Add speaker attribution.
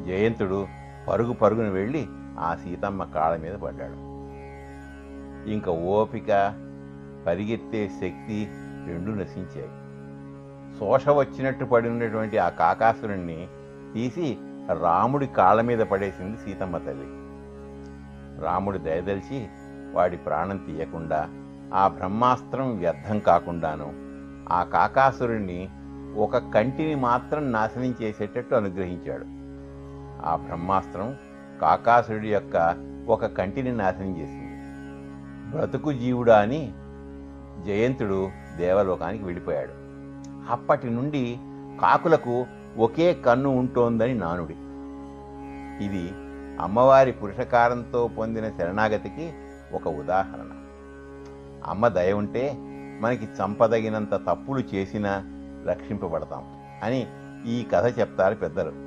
Speaker 1: జయంతుడు పరుగు పరుగున వెళ్ళి ఆ సీతమ్మ కాళ్ళ మీద పడ్డాడు. ఇంక ఓపిక, పరిగెత్తే శక్తి రెండు నశించాయి. శోష వచ్చినట్టు పడినటువంటి ఆ కాకాసురుణ్ణి తీసి రాముడి కాళ్ళ మీద పడేసింది సీతమ్మ తల్లి. రాముడి దయదలిచి వాడి ప్రాణం తీయకుండా, ఆ బ్రహ్మాస్త్రం వ్యర్థం కాకుండాను ఆ కాకాసురుణ్ణి ఒక కంటిని మాత్రం నాశనం చేసేటట్టు అనుగ్రహించాడు. ఆ బ్రహ్మాస్త్రం కాకాసురుడి యొక్క ఒక కంటిని నాశనం చేసింది. బ్రతుకు జీవుడా అని జయంతుడు దేవలోకానికి వెళ్ళిపోయాడు. అప్పటి నుండి కాకులకు ఒకే కన్ను ఉంటోందని నానుడి. ఇది అమ్మవారి పురుషకారంతో పొందిన శరణాగతికి ఒక ఉదాహరణ. అమ్మ దయ ఉంటే మనకి చంపదగినంత తప్పులు చేసినా రక్షింపబడతాం అని ఈ కథ చెప్తారు పెద్దలు.